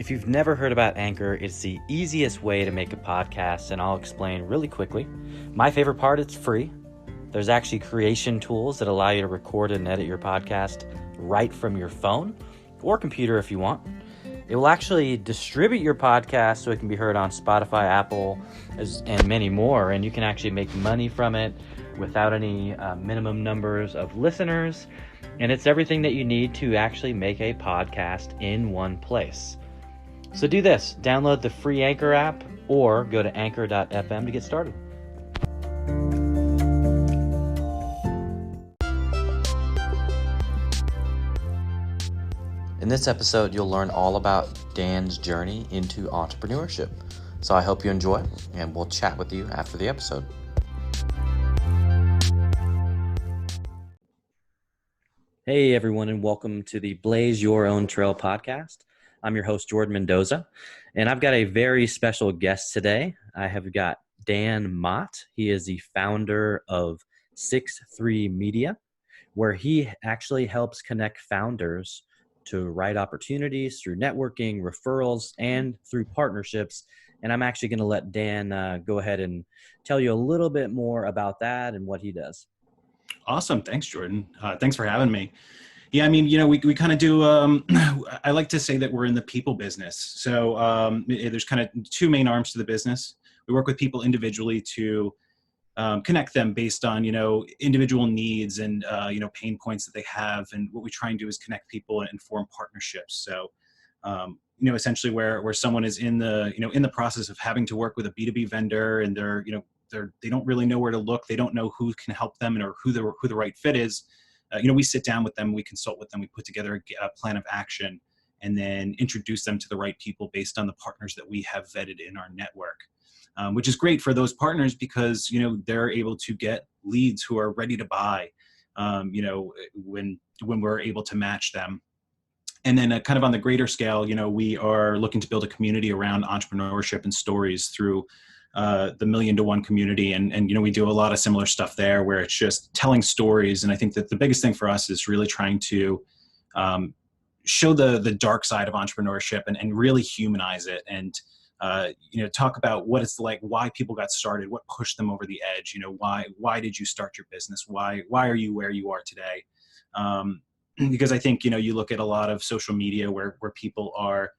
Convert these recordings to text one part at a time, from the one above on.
If you've never heard about Anchor, it's the easiest way to make a podcast, and I'll explain really quickly. My favorite part, it's free. There's actually creation tools that allow you to record and edit your podcast right from your phone or computer if you want. It will actually distribute your podcast so it can be heard on Spotify, Apple, and many more, and you can actually make money from it without any minimum numbers of listeners, and it's everything that you need to actually make a podcast in one place. So do this, download the free Anchor app or go to anchor.fm to get started. In this episode, you'll learn all about Dan's journey into entrepreneurship. So I hope you enjoy, and we'll chat with you after the episode. Hey everyone, and welcome to the Blaze Your Own Trail podcast. I'm your host, Jordan Mendoza, and I've got a very special guest today. I have got Dan Mott. He is the founder of 6-3 Media, where he actually helps connect founders to right opportunities through networking, referrals, and through partnerships. And I'm actually going to let Dan go ahead and tell you a little bit more about that and what he does. Awesome. Thanks, Jordan. Thanks for having me. Yeah, I mean, we kind of do, I like to say that we're in the people business. So there's kind of two main arms to the business. We work with people individually to connect them based on, individual needs and, pain points that they have. And what we try and do is connect people and form partnerships. So, essentially where someone is in the process of having to work with a B2B vendor, and they don't really know where to look. They don't know who can help them or who the right fit is. We sit down with them, we consult with them, we put together a plan of action, and then introduce them to the right people based on the partners that we have vetted in our network, which is great for those partners because, they're able to get leads who are ready to buy, when we're able to match them. And then kind of on the greater scale, we are looking to build a community around entrepreneurship and stories through the 1,000,000-to-1 community. And we do a lot of similar stuff there where it's just telling stories. And I think that the biggest thing for us is really trying to show the dark side of entrepreneurship and really humanize it and, talk about what it's like, why people got started, what pushed them over the edge, why did you start your business? Why are you where you are today? Because I think, you look at a lot of social media where people are,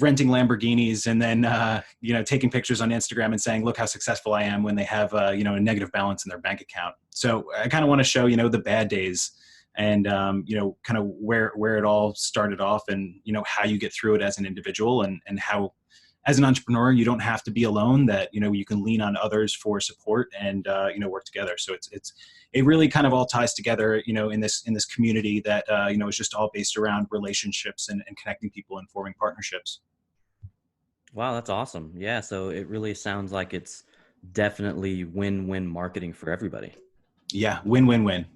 renting Lamborghinis and then, taking pictures on Instagram and saying, look how successful I am, when they have, a negative balance in their bank account. So I kind of want to show, the bad days and, kind of where it all started off and, how you get through it as an individual and how, as an entrepreneur, you don't have to be alone, that, you can lean on others for support and, work together. So it really kind of all ties together, in this community that, is just all based around relationships and connecting people and forming partnerships. Wow, that's awesome. Yeah, so it really sounds like it's definitely win-win marketing for everybody. Yeah, win-win-win.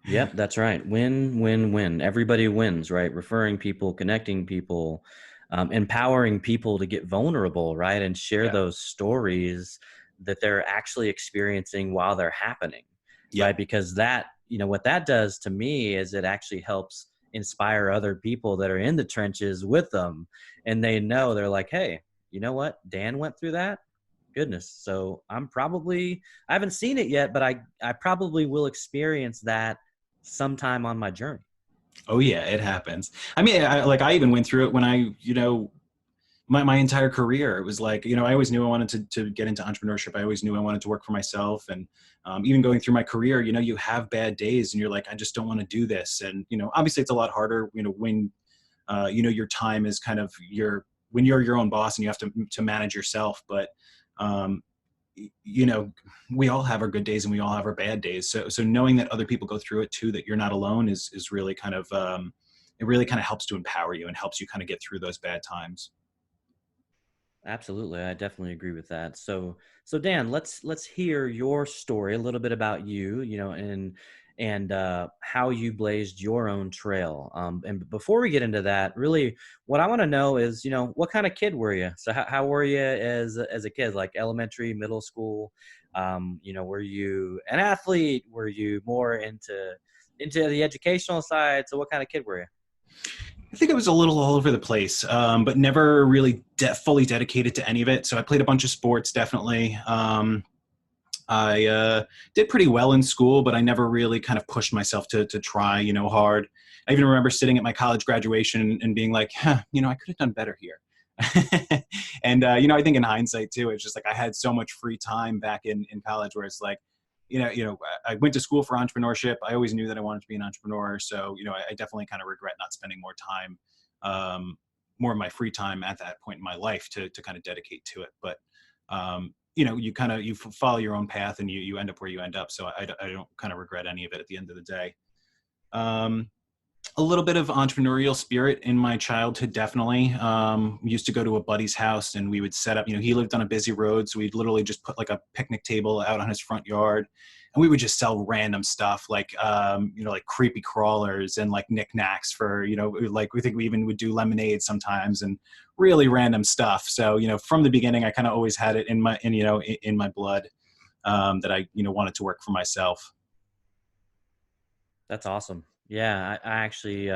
Yep, that's right. Win, win, win. Everybody wins, right? Referring people, connecting people, empowering people to get vulnerable, right? And share those stories that they're actually experiencing while they're happening, right? Because that, what that does to me is it actually helps inspire other people that are in the trenches with them. And they know, they're like, hey, you know what? Dan went through that. Goodness. So I haven't seen it yet, but I probably will experience that sometime on my journey. Oh yeah, it happens. I mean, I even went through it when I, my entire career. It was like, I always knew I wanted to get into entrepreneurship. I always knew I wanted to work for myself. And even going through my career, you have bad days and you're like, I just don't want to do this. And, obviously it's a lot harder, when, your time is kind of when you're your own boss and you have to manage yourself. But, we all have our good days and we all have our bad days. So knowing that other people go through it too, that you're not alone is really kind of, it really kind of helps to empower you and helps you kind of get through those bad times. Absolutely. I definitely agree with that. So Dan, let's hear your story, a little bit about you, and how you blazed your own trail. And before we get into that, really what I want to know is, what kind of kid were you? So how were you as a kid, like elementary, middle school? Were you an athlete? Were you more into the educational side? So what kind of kid were you? I think I was a little all over the place, but never really fully dedicated to any of it. So I played a bunch of sports, definitely. I did pretty well in school, but I never really kind of pushed myself to try, hard. I even remember sitting at my college graduation and being like, huh, I could have done better here. And, I think in hindsight too, it's just like I had so much free time back in college where it's like, I went to school for entrepreneurship. I always knew that I wanted to be an entrepreneur. So, I definitely kind of regret not spending more time, more of my free time at that point in my life to kind of dedicate to it. But, you kind of, you follow your own path and you end up where you end up. So I don't kind of regret any of it at the end of the day. A little bit of entrepreneurial spirit in my childhood, definitely. Used to go to a buddy's house and we would set up, he lived on a busy road. So we'd literally just put like a picnic table out on his front yard and we would just sell random stuff like, like creepy crawlers and like knickknacks for, like we think we even would do lemonade sometimes and really random stuff. So, from the beginning, I kind of always had it in my blood, that I, wanted to work for myself. That's awesome. Yeah, I actually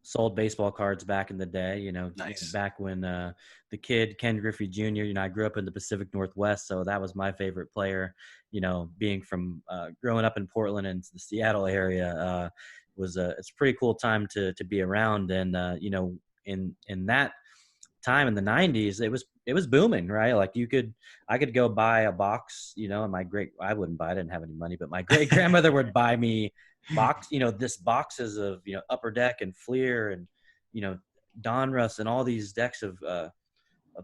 sold baseball cards back in the day, Nice. back when the kid, Ken Griffey Jr., I grew up in the Pacific Northwest, so that was my favorite player, being from growing up in Portland and the Seattle area, it's a pretty cool time to be around. And, in that time in the 90s, it was booming, right? Like I could go buy a box, and I wouldn't buy it, I didn't have any money, but my great grandmother would buy me this boxes of, Upper Deck and Fleer and, Donruss and all these decks of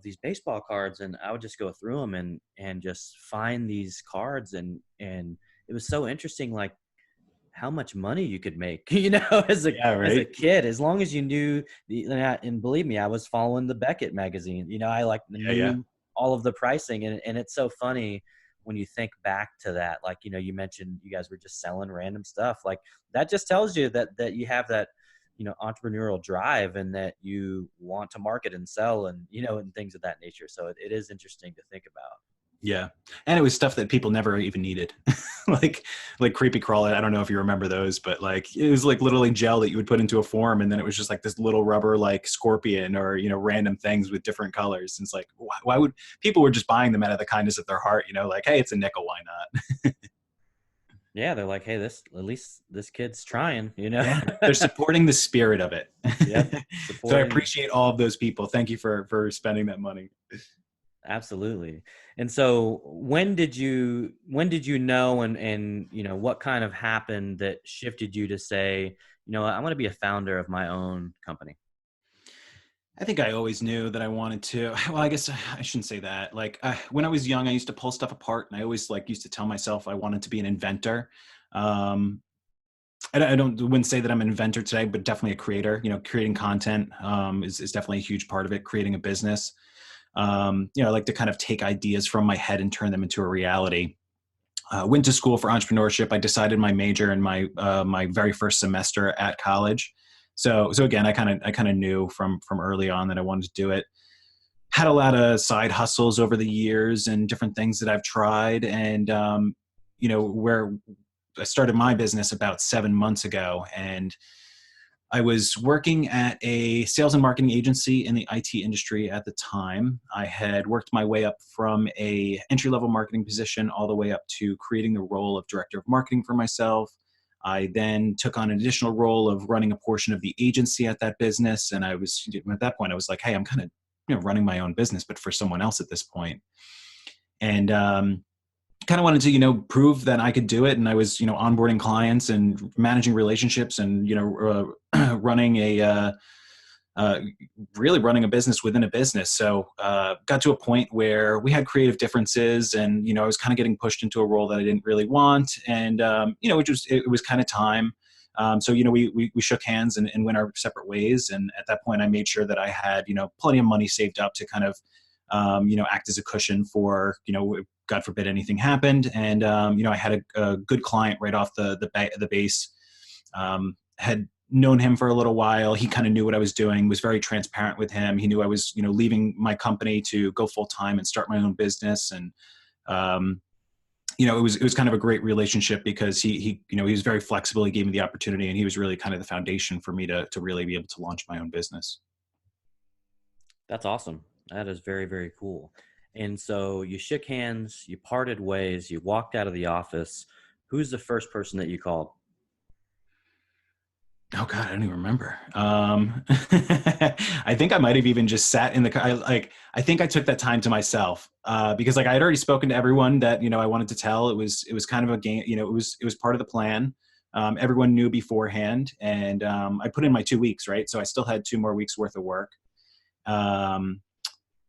these baseball cards. And I would just go through them and just find these cards. And it was so interesting, like how much money you could make, Yeah, as a right. kid, as long as you knew and believe me, I was following the Beckett magazine, I like Yeah, yeah. knew all of the pricing. And it's so funny when you think back to that, like, you mentioned you guys were just selling random stuff. Like that just tells you that you have that, entrepreneurial drive and that you want to market and sell and, and things of that nature. So it is interesting to think about. Yeah. And it was stuff that people never even needed. like like creepy crawler. I don't know if you remember those, but like it was like literally gel that you would put into a form and then it was just like this little rubber like scorpion or random things with different colors. And it's like why would people were just buying them out of the kindness of their heart, like, hey, it's a nickel, why not? Yeah, they're like, hey, at least this kid's trying, Yeah. They're supporting the spirit of it. Yep, So I supporting. appreciate all of those people. Thank you for spending that money. Absolutely. And so when did you know, and what kind of happened that shifted you to say, I want to be a founder of my own company? I think I always knew that I wanted to. Well, I guess I shouldn't say that. Like when I was young, I used to pull stuff apart, and I always like used to tell myself I wanted to be an inventor. Um, I wouldn't say that I'm an inventor today, but definitely a creator. Creating content is definitely a huge part of it. Creating a business. I like to kind of take ideas from my head and turn them into a reality. Went to school for entrepreneurship. I decided my major in my very first semester at college. So again, I kind of knew from early on that I wanted to do it. Had a lot of side hustles over the years and different things that I've tried, and where I started my business about 7 months ago, and I was working at a sales and marketing agency in the IT industry at the time. I had worked my way up from a entry-level marketing position all the way up to creating the role of director of marketing for myself. I then took on an additional role of running a portion of the agency at that business. And I was at that point, I was like, hey, I'm kind of running my own business, but for someone else at this point. And kind of wanted to prove that I could do it, and I was onboarding clients and managing relationships and running really running a business within a business. So got to a point where we had creative differences, and I was kind of getting pushed into a role that I didn't really want, and it was kind of time. So we shook hands and went our separate ways. And at that point, I made sure that I had plenty of money saved up to kind of act as a cushion for God forbid anything happened. And I had a good client right off the base. Had known him for a little while. He kind of knew what I was doing, was very transparent with him. He knew I was leaving my company to go full time and start my own business. And it was kind of a great relationship because he was very flexible. He gave me the opportunity, and he was really kind of the foundation for me to really be able to launch my own business. That's awesome. That is very, very cool. And so you shook hands, you parted ways, you walked out of the office. Who's the first person that you called? Oh God, I don't even remember. I think I might have even just sat in the car. I think I took that time to myself because like I had already spoken to everyone that I wanted to tell. It was kind of a game. It was part of the plan. Everyone knew beforehand, and I put in my 2 weeks, right? So I still had 2 more weeks worth of work. Um,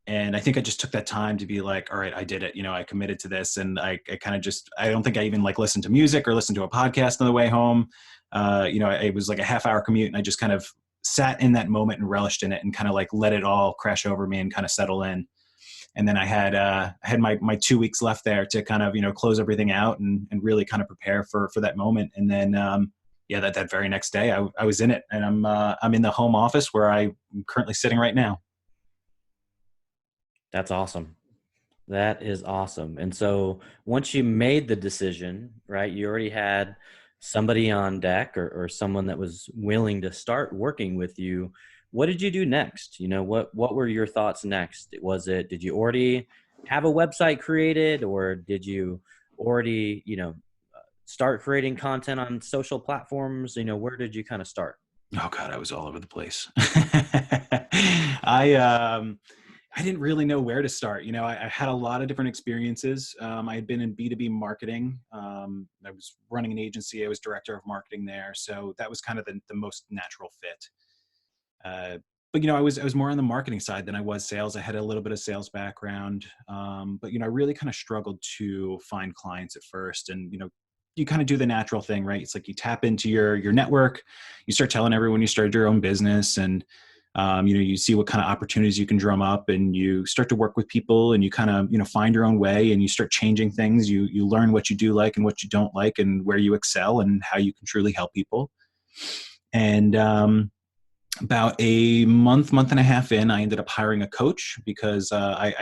and I think I just took that time to be like, all right, I did it. I committed to this, and I kind of just, I don't think I even like listened to music or listened to a podcast on the way home. It was like a half-hour commute, and I just kind of sat in that moment and relished in it, and kind of like let it all crash over me and kind of settle in. And then I had my 2 weeks left there to kind of close everything out and really kind of prepare for that moment. And then yeah, that very next day I was in it, and I'm in the home office where I'm currently sitting right now. That's awesome. That is awesome. And so once you made the decision, right, you already had somebody on deck or someone that was willing to start working with you. What did you do next? What were your thoughts next? Did you already have a website created, or did you already, start creating content on social platforms? Where did you kind of start? Oh God, I was all over the place. I didn't really know where to start. I had a lot of different experiences. I had been in B2B marketing. I was running an agency. I was director of marketing there. So that was kind of the most natural fit. But I was more on the marketing side than I was sales. I had a little bit of sales background. But I really kind of struggled to find clients at first. And you kind of do the natural thing, right? It's like you tap into your network, you start telling everyone you started your own business, and you see what kind of opportunities you can drum up, and you start to work with people, and you kind of find your own way, and you start changing things. You learn what you do like and what you don't like, and where you excel, and how you can truly help people. And about a month and a half in, I ended up hiring a coach because I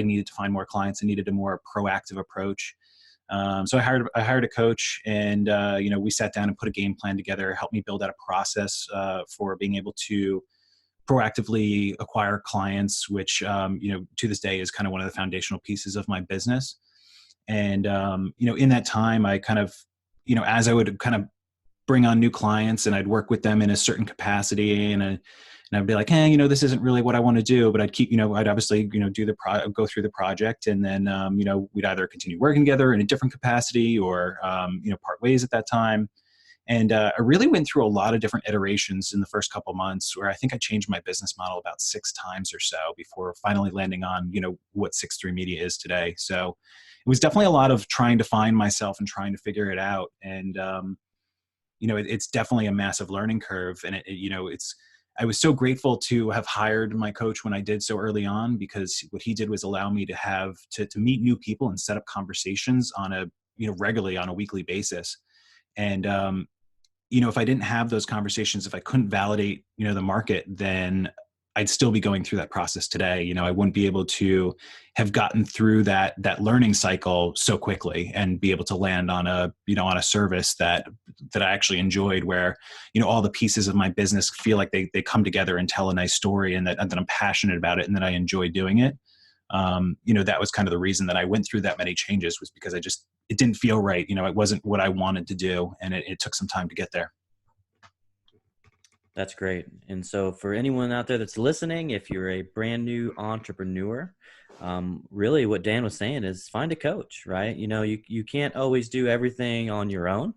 needed to find more clients. I needed a more proactive approach. So I hired a coach, and we sat down and put a game plan together, helped me build out a process for being able to proactively acquire clients, which to this day is kind of one of the foundational pieces of my business. And in that time, I kind of as I would kind of bring on new clients, and I'd work with them in a certain capacity, and I'd be like, hey, this isn't really what I want to do, but I'd keep, I'd obviously, go through the project, and then, we'd either continue working together in a different capacity, or, part ways at that time. And I really went through a lot of different iterations in the first couple of months, where I think I changed my business model about 6 times or so before finally landing on, what 6-3 Media is today. So it was definitely a lot of trying to find myself and trying to figure it out. And, it's definitely a massive learning curve. And I was so grateful to have hired my coach when I did so early on, because what he did was allow me to have to meet new people and set up conversations on a, regularly on a weekly basis. And, if I didn't have those conversations, if I couldn't validate, the market, then I'd still be going through that process today. I wouldn't be able to have gotten through that learning cycle so quickly and be able to land on a service that I actually enjoyed, where, all the pieces of my business feel like they come together and tell a nice story, and that I'm passionate about it, and that I enjoy doing it. That was kind of the reason that I went through that many changes, was because it didn't feel right. It wasn't what I wanted to do, and it took some time to get there. That's great. And so for anyone out there that's listening, if you're a brand new entrepreneur, really what Dan was saying is find a coach, right? You can't always do everything on your own.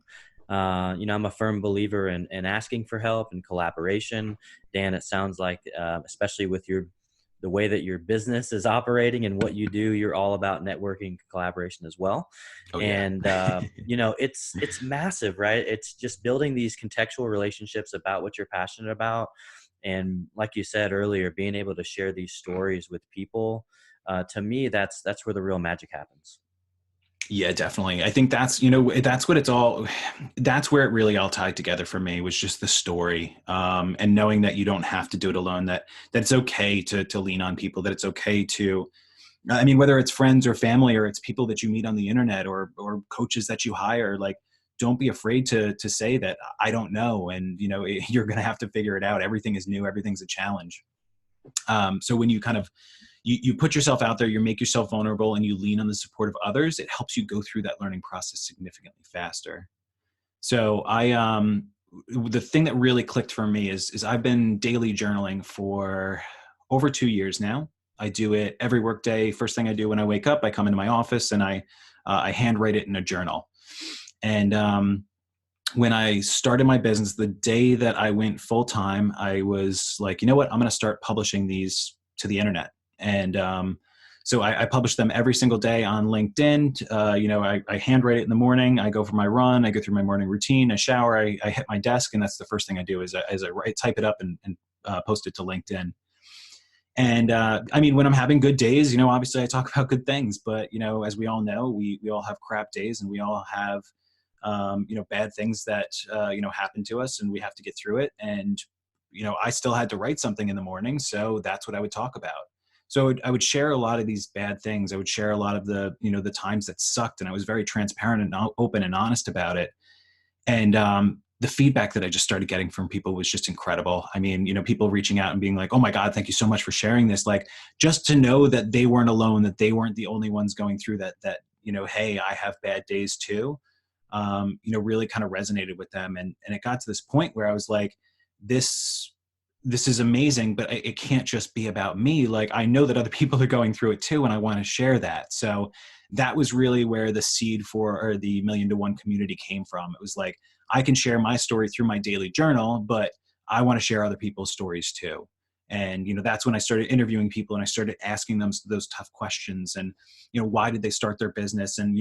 I'm a firm believer in asking for help and collaboration. Dan, it sounds like, especially with the way that your business is operating and what you do, you're all about networking, collaboration as well. Oh, yeah. And, it's massive, right? It's just building these contextual relationships about what you're passionate about. And like you said earlier, being able to share these stories with people, to me, that's where the real magic happens. Yeah, definitely. I think that's that's where it really all tied together for me, was just the story. And knowing that you don't have to do it alone, that it's okay to lean on people, that it's okay to, I mean, whether it's friends or family, or it's people that you meet on the internet, or coaches that you hire, like, don't be afraid to say that I don't know. And, you're going to have to figure it out. Everything is new. Everything's a challenge. So when you kind of, you put yourself out there, you make yourself vulnerable, and you lean on the support of others, it helps you go through that learning process significantly faster. So the thing that really clicked for me is I've been daily journaling for over 2 years now. I do it every workday. First thing I do when I wake up, I come into my office and I handwrite it in a journal. And when I started my business, the day that I went full time, I was like, you know what, I'm going to start publishing these to the internet. And so I publish them every single day on LinkedIn. I handwrite it in the morning. I go for my run. I go through my morning routine. I shower. I hit my desk, and that's the first thing I do is I type it up and post it to LinkedIn. And I mean, when I'm having good days, obviously I talk about good things. But as we all know, we all have crap days, and we all have bad things that happen to us, and we have to get through it. And I still had to write something in the morning, so that's what I would talk about. So I would share a lot of these bad things. I would share a lot of the the times that sucked, and I was very transparent and open and honest about it. And the feedback that I just started getting from people was just incredible. I mean, people reaching out and being like, "Oh my God, thank you so much for sharing this." Like, just to know that they weren't alone, that they weren't the only ones going through that. Hey, I have bad days too. Really kind of resonated with them, and it got to this point where I was like, this is amazing, but it can't just be about me. Like, I know that other people are going through it too, and I want to share that. So that was really where the seed for the Million to One community came from. It was like, I can share my story through my daily journal, but I want to share other people's stories too. And, that's when I started interviewing people, and I started asking them those tough questions. And, why did they start their business? And,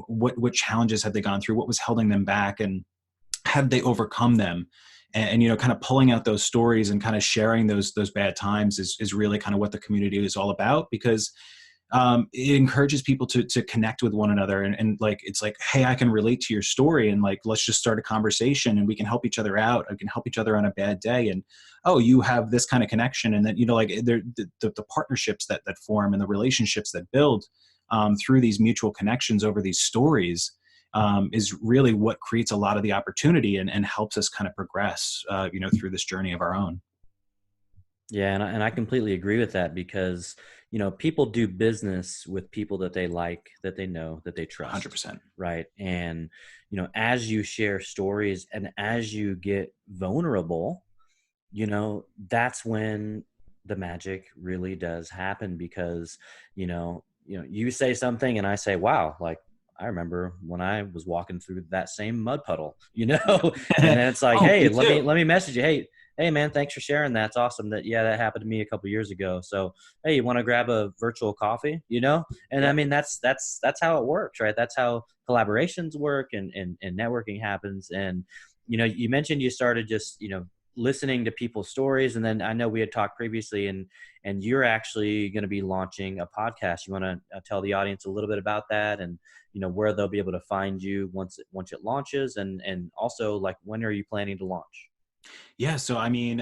what challenges had they gone through? What was holding them back? And how did they overcome them? And kind of pulling out those stories and kind of sharing those bad times is really kind of what the community is all about, because it encourages people to connect with one another. And like, it's like, hey, I can relate to your story, and like, let's just start a conversation, and we can help each other out. I can help each other on a bad day. And, oh, you have this kind of connection. And then, like the partnerships that form, and the relationships that build through these mutual connections over these stories is really what creates a lot of the opportunity and helps us kind of progress, through this journey of our own. Yeah, and I completely agree with that, because people do business with people that they like, that they know, that they trust. 100%. Right? And as you share stories and as you get vulnerable, that's when the magic really does happen, because you say something and I say, wow, like, I remember when I was walking through that same mud puddle, and then it's like, Oh, hey, me let me message you. Hey man, thanks for sharing that. It's awesome that happened to me a couple years ago. So, hey, you want to grab a virtual coffee, And Yeah. I mean, that's how it works, right? That's how collaborations work, and networking happens. And, you mentioned you started just, listening to people's stories. And then I know we had talked previously, and you're actually going to be launching a podcast. You want to tell the audience a little bit about that, and where they'll be able to find you once it launches, and also, like, when are you planning to launch? Yeah. So, I mean,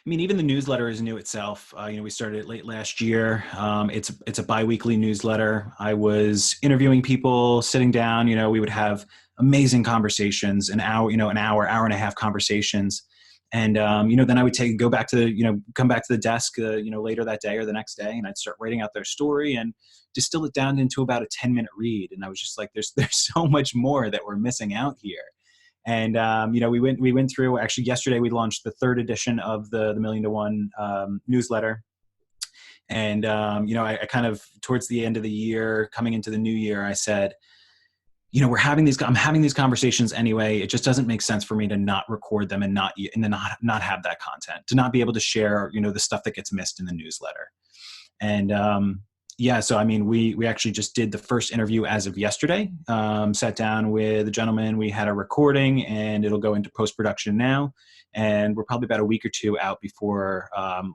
even the newsletter is new itself. We started it late last year. It's a biweekly newsletter. I was interviewing people, sitting down, we would have amazing conversations, an hour and a half conversations. And, then I would come back to the desk, later that day or the next day, and I'd start writing out their story and distill it down into about a 10-minute read. And I was just like, there's so much more that we're missing out here. And, we went through, actually yesterday, we launched the third edition of the Million to One newsletter. And, I kind of, towards the end of the year, coming into the new year, I said, I'm having these conversations anyway. It just doesn't make sense for me to not record them and not have that content, to not be able to share, the stuff that gets missed in the newsletter. And, so, I mean, we actually just did the first interview as of yesterday, sat down with a gentleman, we had a recording, and it'll go into post-production now. And we're probably about a week or two out before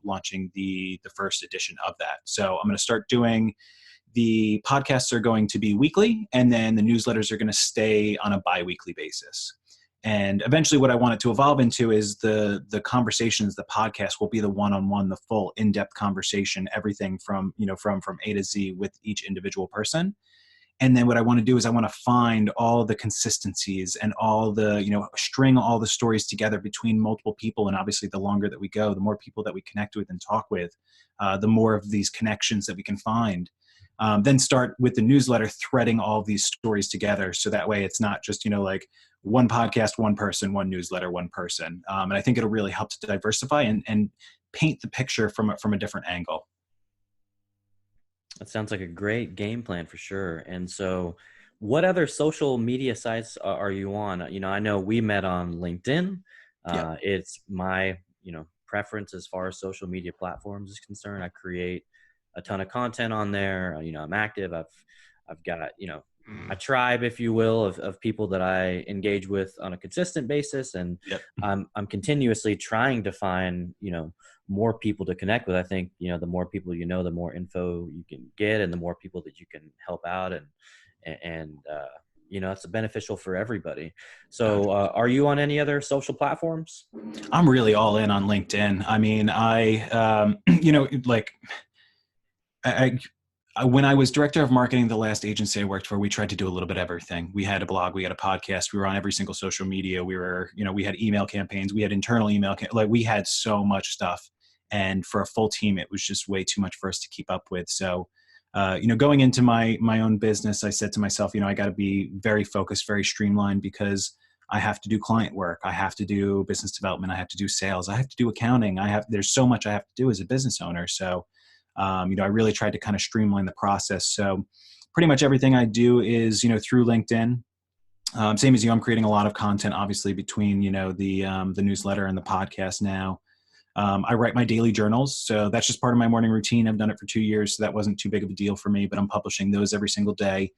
launching the first edition of that. So I'm going to start doing, the podcasts are going to be weekly, and then the newsletters are going to stay on a bi-weekly basis. And eventually what I want it to evolve into is the conversations, the podcast will be the one-on-one, the full in-depth conversation, everything from, from A to Z with each individual person. And then what I want to do is I want to find all the consistencies and all the, string all the stories together between multiple people. And obviously the longer that we go, the more people that we connect with and talk with, the more of these connections that we can find. Then start with the newsletter, threading all of these stories together. So that way it's not just, like one podcast, one person, one newsletter, one person. And I think it'll really help to diversify and paint the picture from a different angle. That sounds like a great game plan for sure. And so what other social media sites are you on? I know we met on LinkedIn. Yeah. It's my, preference as far as social media platforms is concerned. I create a ton of content on there. I'm active. I've got, a tribe, if you will, of people that I engage with on a consistent basis. And Yep. I'm continuously trying to find, more people to connect with. I think, the more people, the more info you can get and the more people that you can help out. And it's beneficial for everybody. So are you on any other social platforms? I'm really all in on LinkedIn. I mean, when I was director of marketing, the last agency I worked for, we tried to do a little bit of everything. We had a blog, we had a podcast, we were on every single social media. We were, we had email campaigns, we had internal email, we had so much stuff. And for a full team, it was just way too much for us to keep up with. So, going into my own business, I said to myself, I got to be very focused, very streamlined, because I have to do client work. I have to do business development. I have to do sales. I have to do accounting. There's so much I have to do as a business owner. So, I really tried to kind of streamline the process. So pretty much everything I do is, through LinkedIn. Same as you, I'm creating a lot of content, obviously, between, the newsletter and the podcast now. I write my daily journals. So that's just part of my morning routine. I've done it for 2 years, so that wasn't too big of a deal for me, but I'm publishing those every single day.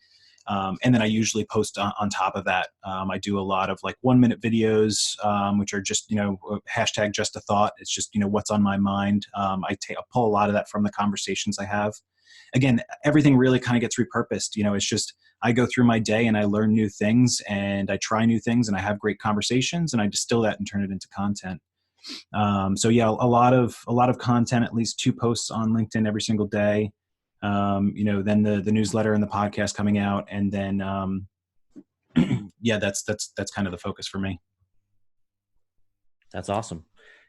And then I usually post on top of that. I do a lot of 1-minute videos, which are just, hashtag just a thought. It's just, what's on my mind. I pull a lot of that from the conversations I have. Again, everything really kind of gets repurposed. It's just, I go through my day and I learn new things and I try new things and I have great conversations and I distill that and turn it into content. So yeah, a lot of content, at least 2 posts on LinkedIn every single day. Then the newsletter and the podcast coming out. And then, yeah, that's kind of the focus for me. That's awesome.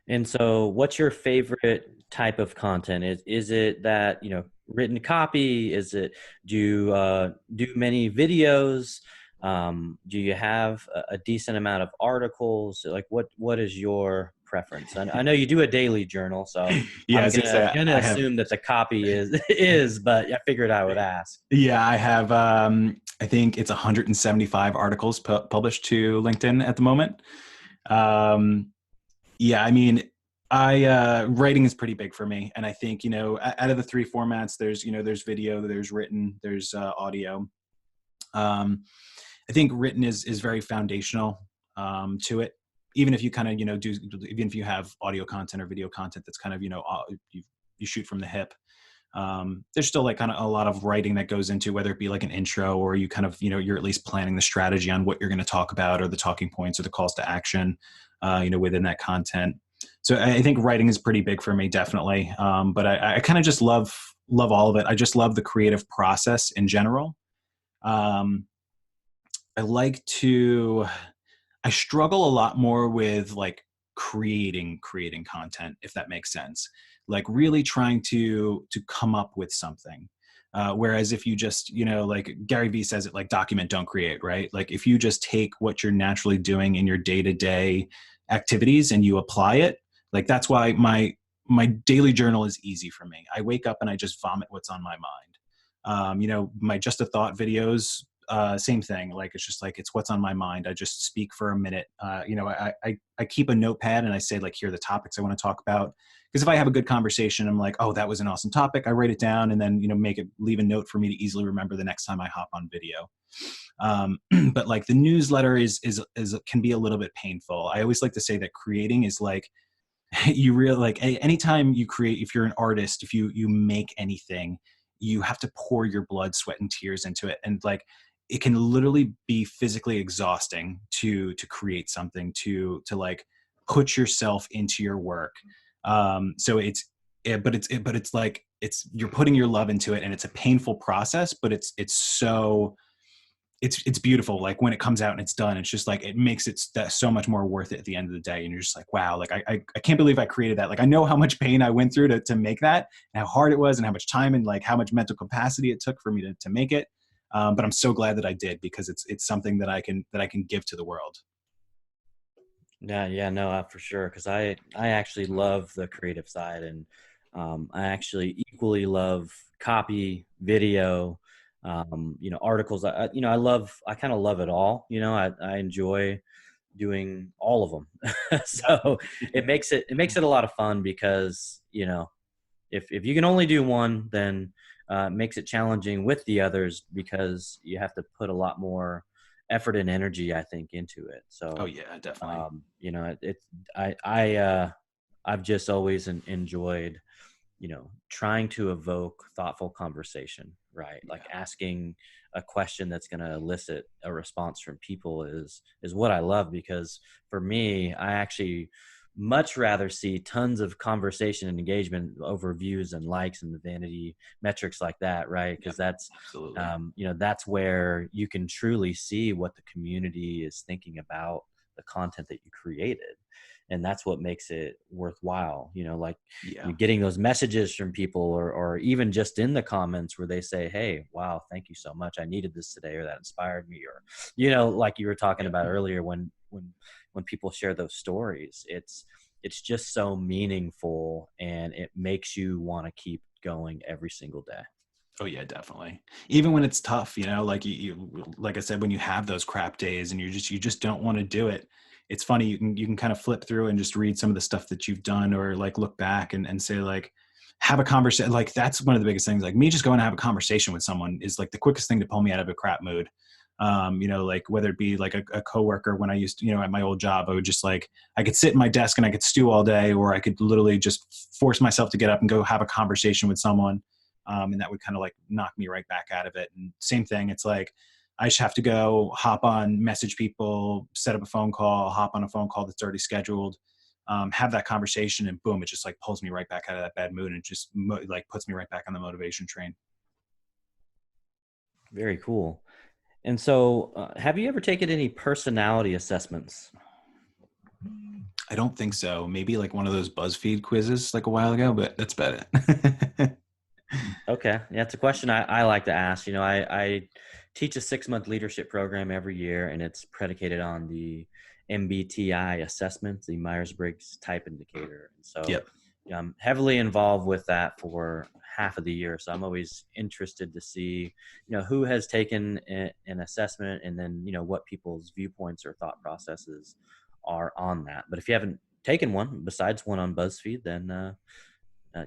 And so what's your favorite type of content? Is it that, written copy? Is it, do you do many videos? Do you have a decent amount of articles? What is your preference? I know you do a daily journal, so yeah, I'm gonna assume that the copy is, but I figured I would ask. Yeah, I have, I think it's 175 articles published to LinkedIn at the moment. Yeah, I mean, writing is pretty big for me. And I think, out of the 3 formats, there's video, there's written, there's audio. I think written is very foundational to it. Even if you kind of, even if you have audio content or video content that's kind of, you shoot from the hip. There's still kind of a lot of writing that goes into, whether it be an intro or you kind of, you're at least planning the strategy on what you're going to talk about or the talking points or the calls to action, within that content. So I think writing is pretty big for me, definitely. But I kind of just love all of it. I just love the creative process in general. I struggle a lot more with creating content, if that makes sense. Really trying to come up with something. Whereas if you just, Gary Vee says it, document, don't create, right? If you just take what you're naturally doing in your day-to-day activities and you apply it, that's why my daily journal is easy for me. I wake up and I just vomit what's on my mind. My Just a Thought videos, same thing. It's just it's what's on my mind. I just speak for a minute. I keep a notepad and I say here are the topics I want to talk about. Because if I have a good conversation, I'm oh, that was an awesome topic. I write it down and then, leave a note for me to easily remember the next time I hop on video. But the newsletter is can be a little bit painful. I always like to say that creating is you really anytime you create, if you're an artist, if you make anything, you have to pour your blood, sweat, and tears into it. And it can literally be physically exhausting to create something, to like put yourself into your work. So but it's like, you're putting your love into it, and it's a painful process, but it's beautiful. Like when it comes out and it's done, it's just like, it makes it so much more worth it at the end of the day. And you're just like, wow, like I can't believe I created that. Like I know how much pain I went through to make that, and how hard it was, and how much time and like how much mental capacity it took for me to make it. But I'm so glad that I did, because it's something that I can give to the world. Yeah, no, for sure. Because I actually love the creative side, and I actually equally love copy, video, articles. I kind of love it all. I enjoy doing all of them. So it makes it a lot of fun because, if you can only do one, then it makes it challenging with the others because you have to put a lot more effort and energy, I think, into it. Oh So, yeah, definitely. I've just always enjoyed, trying to evoke thoughtful conversation, right? Like Yeah. asking a question that's going to elicit a response from people is what I love, because for me, I actually much rather see tons of conversation and engagement over views and likes and the vanity metrics like that, right? Yep. Because that's Absolutely. that's where you can truly see what the community is thinking about the content that you created, and that's what makes it worthwhile. Like Yeah. getting those messages from people, or even just in the comments where they say, hey, wow, thank you so much, I needed this today, or that inspired me, or like you were talking Yep. about earlier, when people share those stories, it's just so meaningful, and it makes you want to keep going every single day. Oh yeah, definitely. Even when it's tough, like like I said, when you have those crap days and you just don't want to do it. It's funny. You can kind of flip through and just read some of the stuff that you've done, or like look back and say like, have a conversation. Like that's one of the biggest things. Like me just going to have a conversation with someone is like the quickest thing to pull me out of a crap mood. Like whether it be like a coworker, when I used to, at my old job, I would just like, I could sit in my desk and I could stew all day, or I could literally just force myself to get up and go have a conversation with someone. And that would kind of like knock me right back out of it. And same thing, it's like I just have to go hop on, message people, set up a phone call, hop on a phone call that's already scheduled, have that conversation, and boom, it just like pulls me right back out of that bad mood, and just like puts me right back on the motivation train. Very cool. And so, have you ever taken any personality assessments? I don't think so. Maybe like one of those BuzzFeed quizzes like a while ago, but that's about it. Okay. Yeah, it's a question I like to ask. I teach a 6-month leadership program every year, and it's predicated on the MBTI assessment, the Myers-Briggs Type Indicator. And so, Yep. I'm heavily involved with that for half of the year. So I'm always interested to see, who has taken an assessment, and then, what people's viewpoints or thought processes are on that. But if you haven't taken one besides one on BuzzFeed, then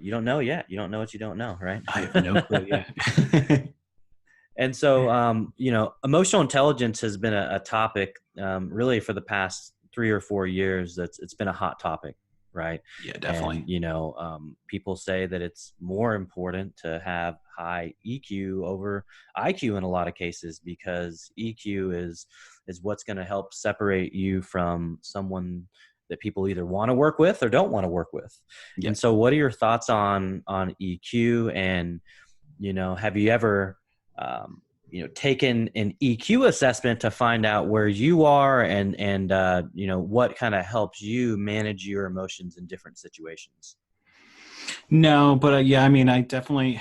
you don't know yet. You don't know what you don't know, right? I have no clue. Yeah. And so, emotional intelligence has been a topic, really for the past 3 or 4 years. It's been a hot topic, right? Yeah, And definitely. people say that it's more important to have high EQ over IQ in a lot of cases, because EQ is what's going to help separate you from someone that people either want to work with or don't want to work with. And Yep. so, what are your thoughts on EQ? And have you ever taken an EQ assessment to find out where you are, and what kind of helps you manage your emotions in different situations? No, but yeah, I mean, I definitely,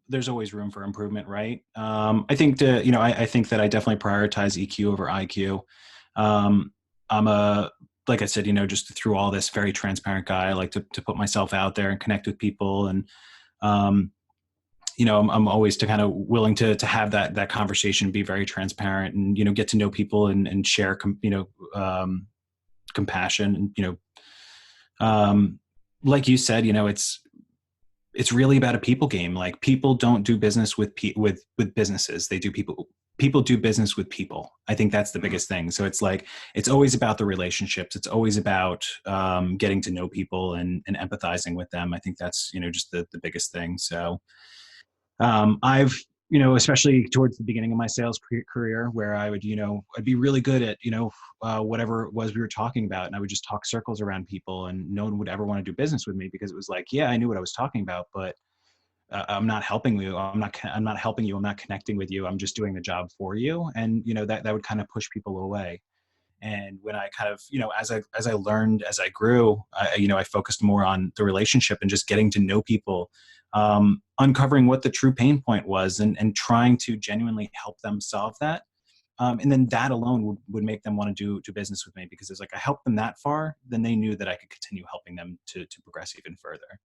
there's always room for improvement, right? I think I think that I definitely prioritize EQ over IQ. I'm like I said, just through all this, very transparent guy. I like to put myself out there and connect with people. And, um, I'm always to kind of willing to have that conversation, be very transparent, and, get to know people, and share, compassion. And, um, like you said, it's really about a people game. Like people don't do business with businesses. They do people do business with people. I think that's the biggest thing. So it's like, it's always about the relationships. It's always about getting to know people, and empathizing with them. I think that's, just the biggest thing. So I've especially towards the beginning of my sales career, where I would, I'd be really good at, whatever it was we were talking about. And I would just talk circles around people, and no one would ever want to do business with me, because it was like, yeah, I knew what I was talking about, but I'm not helping you. I'm not helping you. I'm not connecting with you. I'm just doing the job for you. And, that would kind of push people away. And when I kind of, as I learned, as I grew, I focused more on the relationship and just getting to know people, uncovering what the true pain point was, and trying to genuinely help them solve that. And then that alone would make them want to do business with me, because it's like, I helped them that far, then they knew that I could continue helping them to progress even further.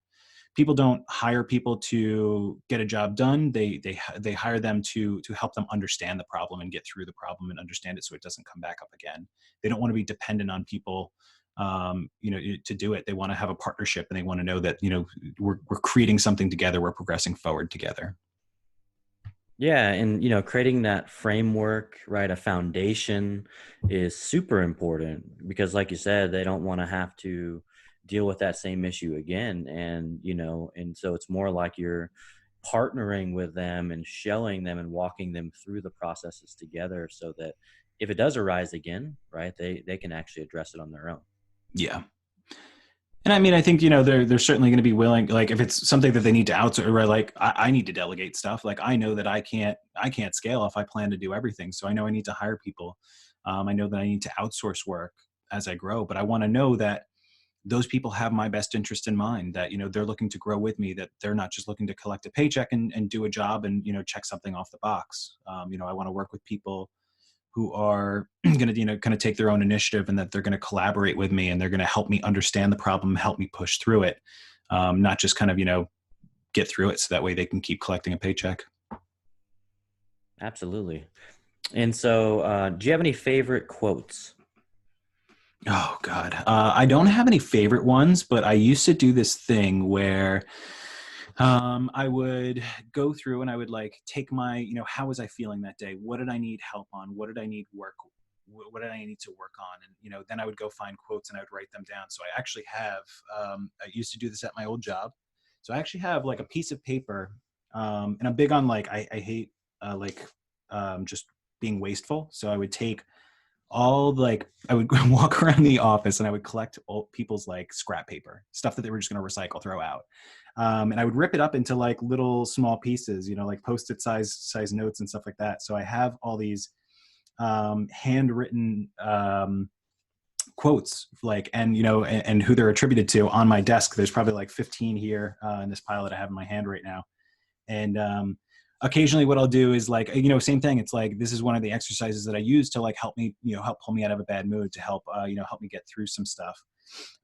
People don't hire people to get a job done. They hire them to help them understand the problem and get through the problem and understand it, so it doesn't come back up again. They don't want to be dependent on people, to do it. They want to have a partnership, and they want to know that, we're creating something together. We're progressing forward together. Yeah, and creating that framework, right, a foundation is super important, because like you said, they don't want to have to deal with that same issue again. And and so it's more like you're partnering with them and showing them and walking them through the processes together, so that if it does arise again, right, they can actually address it on their own. Yeah. And I mean, I think, they're certainly going to be willing, like if it's something that they need to outsource, or like I need to delegate stuff. Like I know that I can't scale if I plan to do everything. So I know I need to hire people. I know that I need to outsource work as I grow, but I want to know that those people have my best interest in mind, that, they're looking to grow with me, that they're not just looking to collect a paycheck and do a job and, check something off the box. I want to work with people who are going to, kind of take their own initiative, and that they're going to collaborate with me, and they're going to help me understand the problem, help me push through it. Not just kind of, get through it, so that way they can keep collecting a paycheck. Absolutely. And so, do you have any favorite quotes? Oh God. I don't have any favorite ones, but I used to do this thing where I would go through and I would like take my, how was I feeling that day? What did I need help on? What did I need work? What did I need to work on? And, then I would go find quotes and I would write them down. So I actually have, I used to do this at my old job. So I actually have like a piece of paper, and I'm big on like, I hate just being wasteful. So I would take I would walk around the office and I would collect old people's like scrap paper, stuff that they were just going to recycle, throw out. And I would rip it up into like little small pieces, like Post-it size notes and stuff like that. So I have all these handwritten quotes, like, and and who they're attributed to on my desk. There's probably like 15 here in this pile that I have in my hand right now. And occasionally what I'll do is like, same thing. It's like, this is one of the exercises that I use to like help me, help pull me out of a bad mood, to help, help me get through some stuff.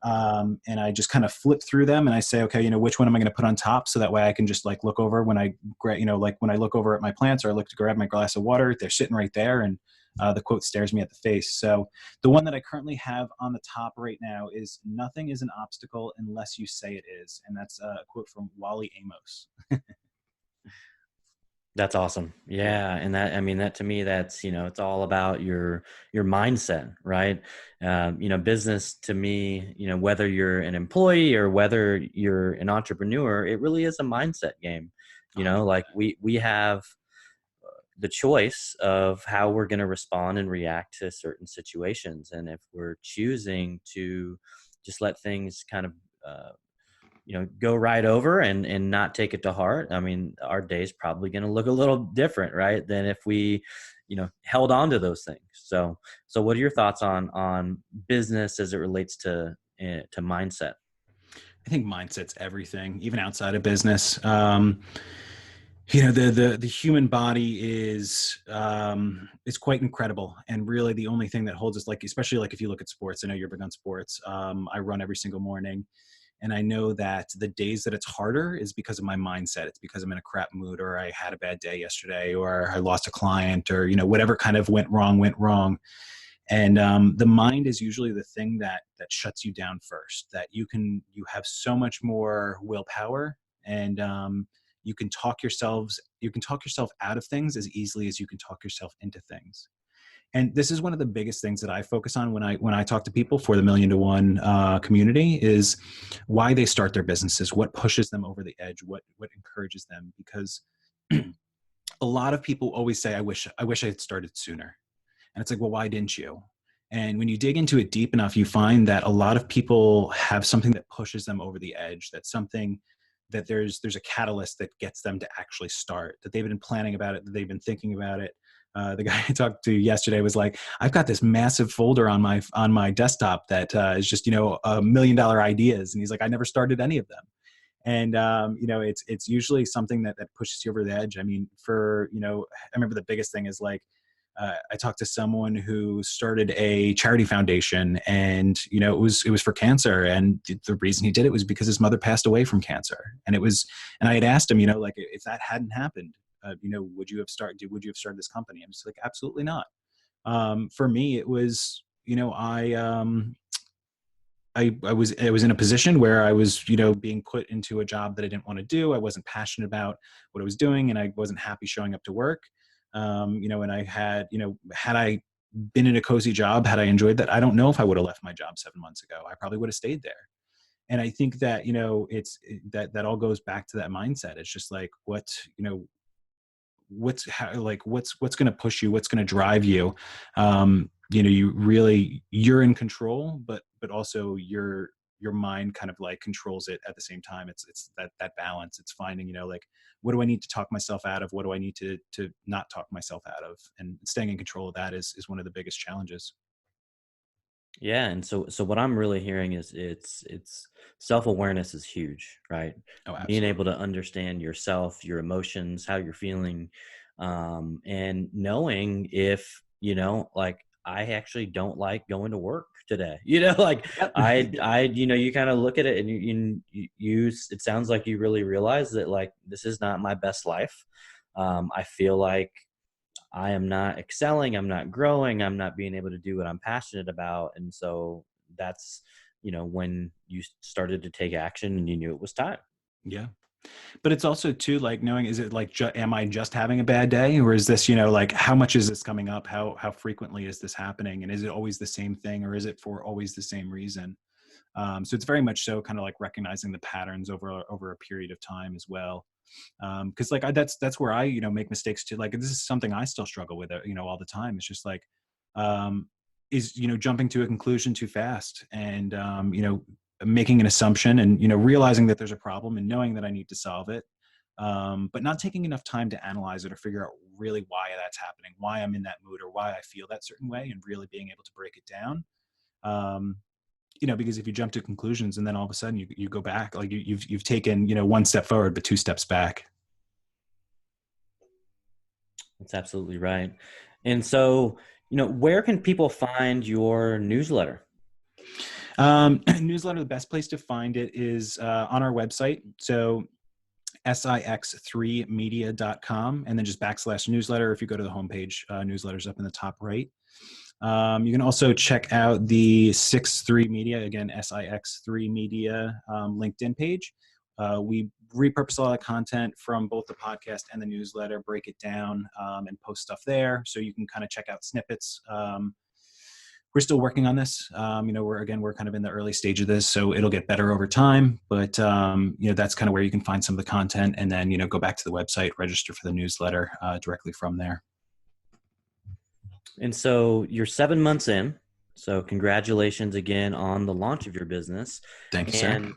And I just kind of flip through them and I say, okay, which one am I going to put on top? So that way I can just like look over when I, like when I look over at my plants, or I look to grab my glass of water, they're sitting right there. And the quote stares me at the face. So the one that I currently have on the top right now is, "Nothing is an obstacle unless you say it is." And that's a quote from Wally Amos. That's awesome. Yeah. And that to me, that's, it's all about your mindset, right? Business to me, whether you're an employee or whether you're an entrepreneur, it really is a mindset game. Like we have the choice of how we're going to respond and react to certain situations. And if we're choosing to just let things kind of, go right over and not take it to heart, I mean, our day's probably going to look a little different, right, than if we, held on to those things. So what are your thoughts on business as it relates to mindset? I think mindset's everything, even outside of business. The human body is quite incredible, and really the only thing that holds us, like, especially like if you look at sports, I know you're big on sports. I run every single morning, and I know that the days that it's harder is because of my mindset. It's because I'm in a crap mood, or I had a bad day yesterday, or I lost a client, or whatever kind of went wrong. And the mind is usually the thing that shuts you down first. That you have so much more willpower, and you can talk yourself out of things as easily as you can talk yourself into things. And this is one of the biggest things that I focus on when I talk to people for the Million to One community, is why they start their businesses, what pushes them over the edge, what encourages them. Because a lot of people always say, I wish I had started sooner. And it's like, well, why didn't you? And when you dig into it deep enough, you find that a lot of people have something that pushes them over the edge. That's something that there's a catalyst that gets them to actually start, that they've been planning about it, that they've been thinking about it. The guy I talked to yesterday was like, I've got this massive folder on my desktop that is just, $1 million ideas. And he's like, I never started any of them. And it's usually something that pushes you over the edge. I mean, I remember the biggest thing is like, I talked to someone who started a charity foundation, and it was for cancer, and the reason he did it was because his mother passed away from cancer. And I had asked him, like, if that hadn't happened, would you have started this company? I'm just like, absolutely not. For me, it was, I was in a position where I was, being put into a job that I didn't want to do. I wasn't passionate about what I was doing, and I wasn't happy showing up to work. And I had, had I been in a cozy job, had I enjoyed that, I don't know if I would have left my job 7 months ago. I probably would have stayed there. And I think that, that all goes back to that mindset. It's just like, what's going to push you, what's going to drive you. You're in control, but also your mind kind of like controls it at the same time. It's that balance. It's finding, like, what do I need to talk myself out of? What do I need to not talk myself out of? And staying in control of that is one of the biggest challenges. Yeah, and so what I'm really hearing is it's self-awareness is huge, right? Oh, Being able absolutely. to understand yourself, your emotions, how you're feeling, and knowing if, like, I actually don't like going to work today. Like, Yep. you kind of look at it and it sounds like you really realize that, like, this is not my best life. I feel like I am not excelling, I'm not growing, I'm not being able to do what I'm passionate about. And so that's, when you started to take action and you knew it was time. Yeah. But it's also too, like, knowing, is it like, am I just having a bad day, or is this, like, how much is this coming up? How frequently is this happening? And is it always the same thing, or is it for always the same reason? So it's very much so kind of like recognizing the patterns over a period of time as well. Cause like that's where I, make mistakes too. Like, this is something I still struggle with, all the time. It's just like, um, is, jumping to a conclusion too fast, and, making an assumption, and, realizing that there's a problem and knowing that I need to solve it. But not taking enough time to analyze it or figure out really why that's happening, why I'm in that mood, or why I feel that certain way, and really being able to break it down. Um, because if you jump to conclusions and then all of a sudden you go back, like, you've taken, one step forward, but two steps back. That's absolutely right. And so, where can people find your newsletter? Newsletter, the best place to find it is on our website. So six3media.com, and then just /newsletter. If you go to the homepage, newsletter's up in the top right. You can also check out the 63 Media, again, SIX3 Media LinkedIn page. We repurpose a lot of content from both the podcast and the newsletter, break it down, and post stuff there. So you can kind of check out snippets. We're still working on this. We're kind of in the early stage of this, so it'll get better over time. But that's kind of where you can find some of the content, and then go back to the website, register for the newsletter directly from there. And so you're 7 months in. So congratulations again on the launch of your business. Thank you, sir. And,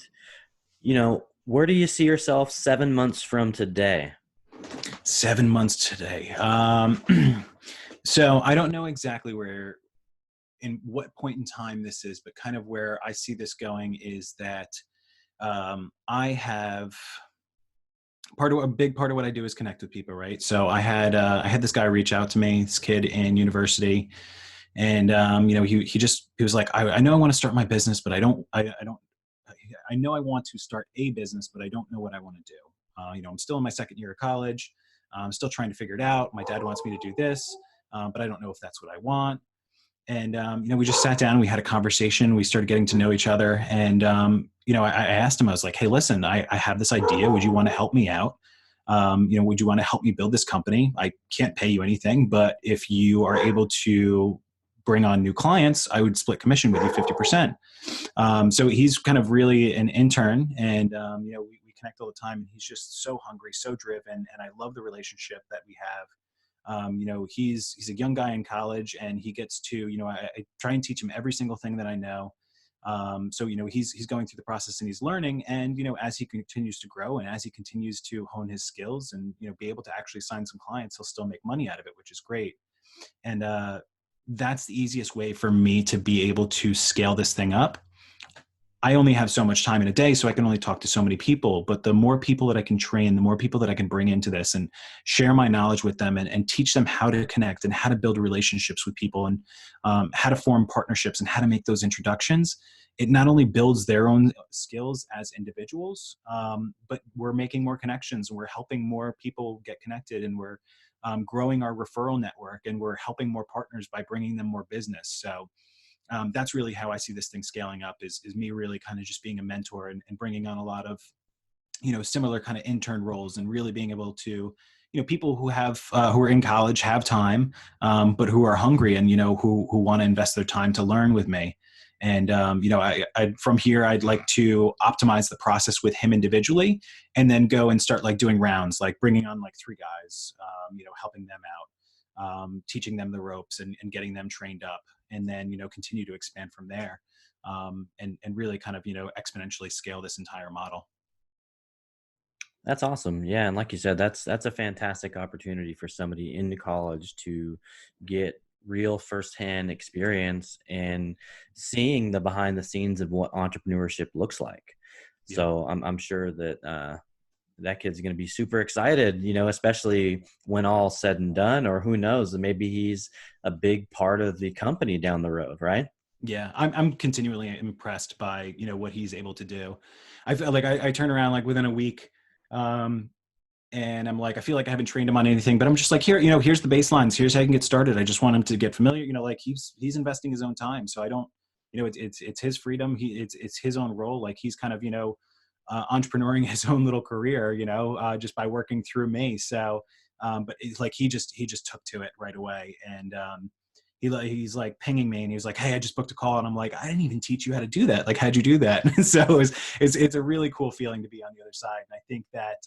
where do you see yourself 7 months from today? 7 months today. So I don't know exactly in what point in time this is, but kind of where I see this going is that I have a big part of what I do is connect with people, right? So I had this guy reach out to me, this kid in university, and he was like, I know I want to start my business, but I know I want to start a business, but I don't know what I want to do. I'm still in my second year of college. I'm still trying to figure it out. My dad wants me to do this, but I don't know if that's what I want. And, we just sat down, we had a conversation, we started getting to know each other. And, I asked him, I was like, hey, listen, I have this idea. Would you want to help me out? Would you want to help me build this company? I can't pay you anything, but if you are able to bring on new clients, I would split commission with you 50%. So he's kind of really an intern, and, we connect all the time, and he's just so hungry, so driven, and I love the relationship that we have. He's a young guy in college, and he gets to, I try and teach him every single thing that I know. So he's going through the process and he's learning, and as he continues to grow and as he continues to hone his skills and be able to actually sign some clients, he'll still make money out of it, which is great. And that's the easiest way for me to be able to scale this thing up. I only have so much time in a day, so I can only talk to so many people. But the more people that I can train, the more people that I can bring into this and share my knowledge with them, and teach them how to connect and how to build relationships with people, and how to form partnerships and how to make those introductions. It not only builds their own skills as individuals, but we're making more connections, and we're helping more people get connected, and we're growing our referral network, and we're helping more partners by bringing them more business. So that's really how I see this thing scaling up, is me really kind of just being a mentor, and bringing on a lot of, similar kind of intern roles, and really being able to, people who have, who are in college, have time, but who are hungry, and, who want to invest their time to learn with me. And, I from here, I'd like to optimize the process with him individually, and then go and start like doing rounds, like bringing on like 3 guys, helping them out, teaching them the ropes, and getting them trained up, and then continue to expand from there, and really kind of exponentially scale this entire model. That's awesome. Yeah, and like you said, that's a fantastic opportunity for somebody into college to get real firsthand experience and seeing the behind the scenes of what entrepreneurship looks like. Yep. So I'm sure that that kid's going to be super excited, especially when all said and done, or who knows, maybe he's a big part of the company down the road, right? Yeah, I'm continually impressed by what he's able to do. I feel like I turn around like within a week, um, and I'm like, I feel like I haven't trained him on anything, but I'm just like, here, here's the baselines. Here's how you can get started. I just want him to get familiar. Like he's investing his own time, so I don't, it's his freedom. It's his own role. Like he's kind of entrepreneuring his own little career, just by working through me. So, but it's like he just took to it right away, and he's like pinging me, and he was like, "Hey, I just booked a call," and I'm like, "I didn't even teach you how to do that. Like, how'd you do that?" So it's a really cool feeling to be on the other side, and I think that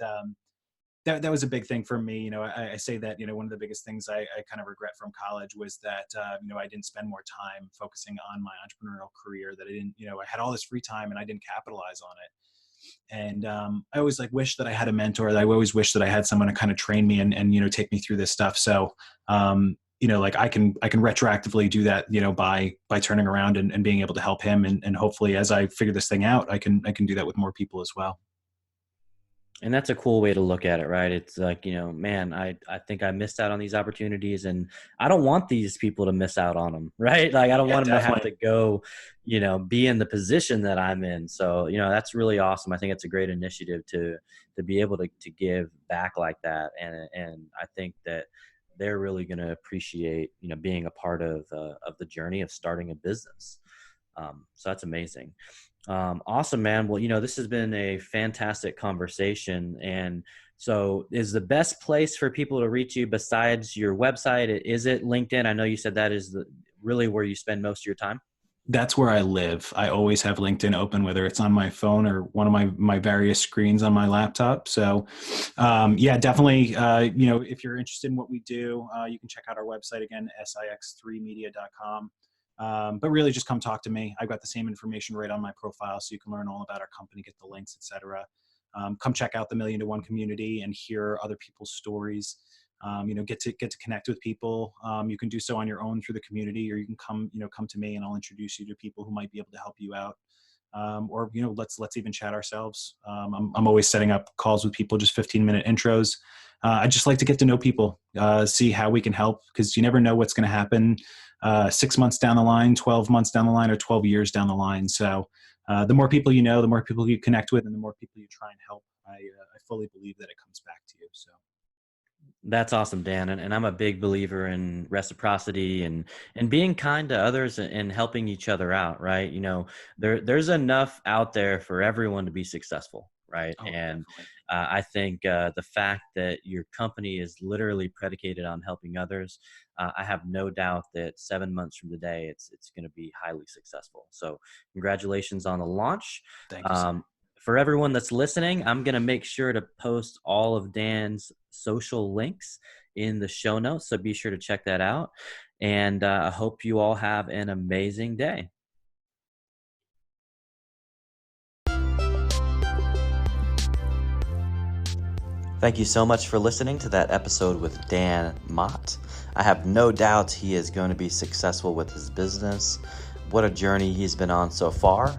that was a big thing for me. I say that one of the biggest things I kind of regret from college was that I didn't spend more time focusing on my entrepreneurial career. That I didn't, I had all this free time and I didn't capitalize on it. And I always like wish that I had a mentor. I always wish that I had someone to kind of train me, and take me through this stuff. So like I can retroactively do that, by turning around, and being able to help him, and hopefully as I figure this thing out, I can do that with more people as well. And that's a cool way to look at it, right? It's like, man, I think I missed out on these opportunities, and I don't want these people to miss out on them, right? Like, I don't Yeah, want them to have definitely. to go, be in the position that I'm in. So, that's really awesome. I think it's a great initiative to be able to give back like that. And I think that they're really going to appreciate, being a part of the journey of starting a business. So that's amazing. Awesome, man. Well, this has been a fantastic conversation. And so, is the best place for people to reach you besides your website? Is it LinkedIn? I know you said that is really where you spend most of your time. That's where I live. I always have LinkedIn open, whether it's on my phone or one of my various screens on my laptop. So, yeah, definitely. If you're interested in what we do, you can check out our website again, six3media.com. But really, just come talk to me. I've got the same information right on my profile, so you can learn all about our company, get the links, etc. Come check out the Million to One community and hear other people's stories. Get to connect with people. You can do so on your own through the community, or you can come to me, and I'll introduce you to people who might be able to help you out. Or let's even chat ourselves. I'm always setting up calls with people, just 15-minute intros. I just like to get to know people, see how we can help, because you never know what's going to happen 6 months down the line, 12 months down the line, or 12 years down the line. So the more people you know, the more people you connect with, and the more people you try and help. I fully believe that it comes back to you. So. That's awesome, Dan. And I'm a big believer in reciprocity and being kind to others and helping each other out, right? There's enough out there for everyone to be successful, right? Oh, And definitely. I think the fact that your company is literally predicated on helping others, I have no doubt that 7 months from today, it's going to be highly successful. So congratulations on the launch. Thank you, sir. Um, For everyone that's listening, I'm going to make sure to post all of Dan's social links in the show notes. So be sure to check that out. And I hope you all have an amazing day. Thank you so much for listening to that episode with Dan Mott. I have no doubt he is going to be successful with his business. What a journey he's been on so far.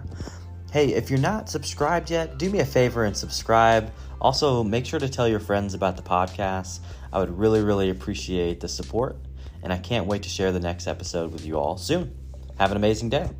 Hey, if you're not subscribed yet, do me a favor and subscribe. Also, make sure to tell your friends about the podcast. I would really, really appreciate the support, and I can't wait to share the next episode with you all soon. Have an amazing day.